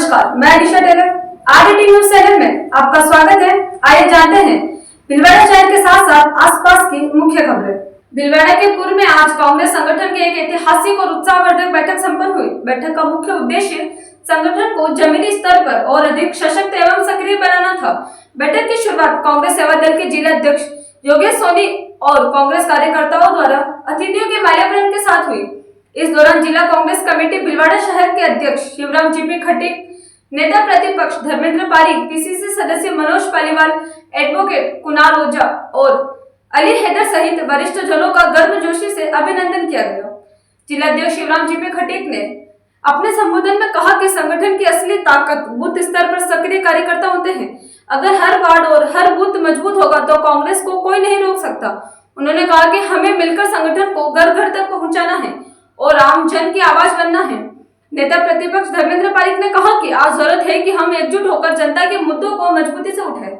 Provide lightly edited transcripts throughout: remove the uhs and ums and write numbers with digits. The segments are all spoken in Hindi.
नमस्कार, मैं Anisha Taylor RT news channel में आपका स्वागत है। आइए जानते हैं भीलवाड़ा शहर के साथ साथ आसपास की मुख्य खबरें। भीलवाड़ा के पूर्व में आज कांग्रेस संगठन की एक ऐतिहासिक और उत्साहवर्धक बैठक संपन्न हुई। बैठक का मुख्य उद्देश्य संगठन को जमीनी स्तर पर और अधिक सशक्त एवं सक्रिय बनाना था। बैठक की शुरुआत कांग्रेस सेवा दल के जिला अध्यक्ष योगेश सोनी और कांग्रेस कार्यकर्ताओं द्वारा अतिथियों के माल्यार्पण के साथ हुई। इस दौरान जिला कांग्रेस कमेटी भीलवाड़ा शहर के अध्यक्ष शिवराम जीपी खटीक, नेता प्रतिपक्ष धर्मेंद्र पारीक, पीसीसी सदस्य मनोज पालीवाल, एडवोकेट कुणाल ओझा और अली हैदर सहित वरिष्ठ जनों का गर्मजोशी से अभिनंदन किया गया। जिला अध्यक्ष शिवराम जीपी खटीक ने अपने संबोधन में कहा कि संगठन की असली ताकत बूथ स्तर पर सक्रिय कार्यकर्ता होते हैं। अगर हर वार्ड और हर बूथ मजबूत होगा तो कांग्रेस को कोई नहीं रोक सकता। उन्होंने कहा कि हमें मिलकर संगठन को घर घर तक पहुंचाना है और आम जन की आवाज बनना है। नेता प्रतिपक्ष धर्मेंद्र पारीक ने कहा कि आज जरूरत है कि हम एकजुट होकर जनता के मुद्दों को मजबूती से उठाएं।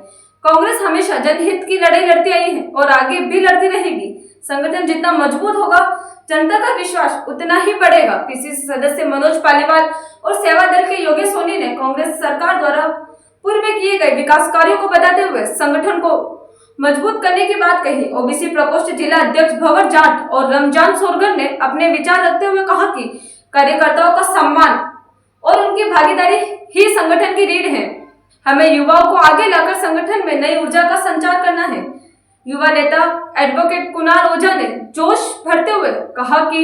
कांग्रेस हमेशा जनहित की लड़ाई लड़ती आई है और आगे भी लड़ती रहेगी। संगठन जितना मजबूत होगा, जनता का विश्वास उतना ही बढ़ेगा। पीसीसी सदस्य मनोज पालीवाल और सेवा दल के योगेश सोनी ने कांग्रेस सरकार द्वारा पूर्व में किए गए विकास कार्यों को बताते हुए संगठन को मजबूत करने की बात कही। ओबीसी प्रकोष्ठ जिला अध्यक्ष भंवर जाट और रमजान सोरगर ने अपने विचार रखते हुए कहा कि कार्यकर्ताओं का सम्मान और उनकी भागीदारी ही संगठन की रीढ़ है। हमें युवाओं को आगे लाकर संगठन में नई ऊर्जा का संचार करना है। युवा नेता एडवोकेट कुणाल ओझा ने जोश भरते हुए कहा कि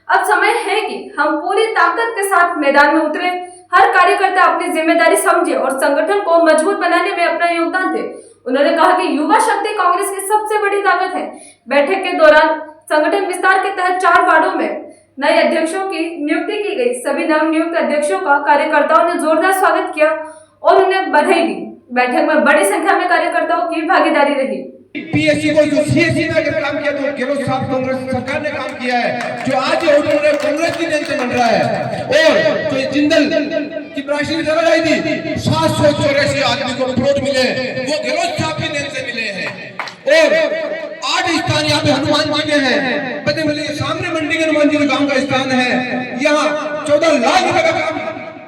अब समय है कि हम पूरी ताकत के साथ मैदान में उतरे। हर कार्यकर्ता अपनी जिम्मेदारी समझे और संगठन को मजबूत बनाने में अपना योगदान दे। उन्होंने कहा कि युवा शक्ति कांग्रेस की सबसे बड़ी ताकत है। बैठक के दौरान संगठन विस्तार के तहत 4 वार्डों में नए अध्यक्षों की नियुक्ति की गई। सभी नवनियुक्त अध्यक्षों का कार्यकर्ताओं ने जोरदार स्वागत किया और उन्हें बधाई दी। बैठक में बड़ी संख्या में कार्यकर्ताओं की भागीदारी रही। पीएससी को जो सीएससी में अगर काम किया तो गहलोत साहब कांग्रेस सरकार ने काम किया है, जो आज उन्होंने कांग्रेस की देन से बन रहा है। और जो जिंदल की प्राचीन जगह आई थी 784 आदमी को प्लॉट मिले, वो गहलोत साहब की देन से मिले हैं। और 8 स्थान यहाँ पे हनुमान जी के हैं, पता मिले सामने मंडी के हनुमान जी के गांव का स्थान है। यहाँ 14 लाख रुपए का काम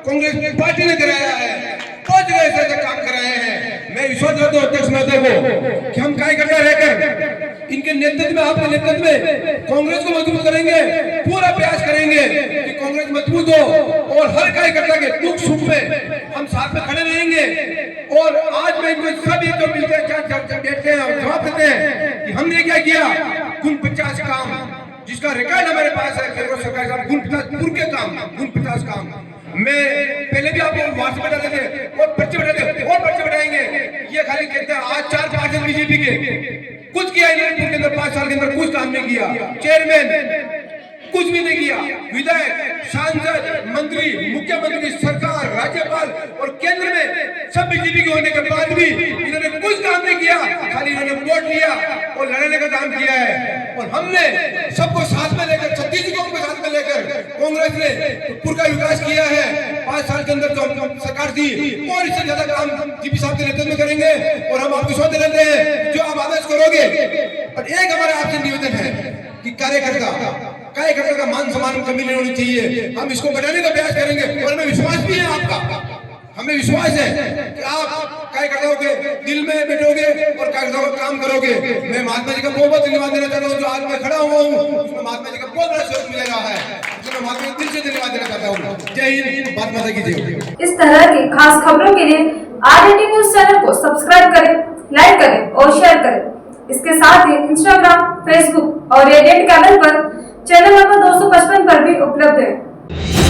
कांग्रेस पार्टी ने कराया है। 5 जगह ऐसे काम कराए हैं। मैं विश्वास करता हूँ अध्यक्ष महोदय को कि हम कार्यकर्ता रहकर इनके नेतृत्व में, आपके नेतृत्व में कांग्रेस को मजबूत करेंगे। पूरा प्रयास करेंगे कि कांग्रेस मजबूत हो और हर कार्यकर्ता के दुख सुख में हम साथ में खड़े रहेंगे। और आज मैं इनको सभी जो मिलते हैं बैठते हैं और जवाब देते हैं कि हमने क्या किया। कुल 50 काम जिसका रिकॉर्ड हमारे पास है केंद्र सरकार का, कुल 50 काम मैं पहले भी आपको व्हाट्सएप बता देते और पर्चे बताते और पर्चे बताएंगे। ये खाली कहते हैं आज 4-5 दिन बीजेपी के कुछ किया इन्होंने के अंदर 5 साल के अंदर कुछ काम नहीं किया। चेयरमैन कुछ भी नहीं किया। विधायक, सांसद, मंत्री, मुख्यमंत्री, सरकार, राज्यपाल और केंद्र में सब बीजेपी के होने के बाद भी इन्होंने कुछ काम नहीं किया। खाली इन्होंने वोट लिया और लड़ने का काम किया है। और हमने सबको साथ में लेकर, छत्तीसगढ़ को साथ में लेकर कांग्रेस ने पूरा विकास किया है। 5 साल के अंदर जो सरकार थी और इससे ज्यादा काम जीपी साहब के नेतृत्व में करेंगे और हम आपको सौदे देते हैं जो आप आदेश करोगे। और एक हमारा आपसे निवेदन है कि कार्यकर्ता का मान सम्मान में कमी नहीं होनी चाहिए। हम इसको बढ़ाने का प्रयास करेंगे और हमें विश्वास भी है आपका, हमें विश्वास है कि आप कार्यकर्ताओं के दिल में बैठोगे और कार्यकर्ताओं का काम करोगे। मैं महात्मा जी का बहुत धन्यवाद देना चाहता हूँ। जो आज मैं खड़ा हुआ हूँ उसमें महात्मा जी का बहुत बड़ा सहयोग मिल रहा है, उसमें महात्मा जी दिल से धन्यवाद देना चाहता हूँ। जय हिंद, भारत माता की जय। इस तरह की खास खबरों के लिए आरटी न्यूज चैनल को सब्सक्राइब करें, लाइक करें और शेयर करें। इसके साथ ही इंस्टाग्राम, फेसबुक और रेडिएंट कैबल पर चैनल नंबर 255 पर भी उपलब्ध है।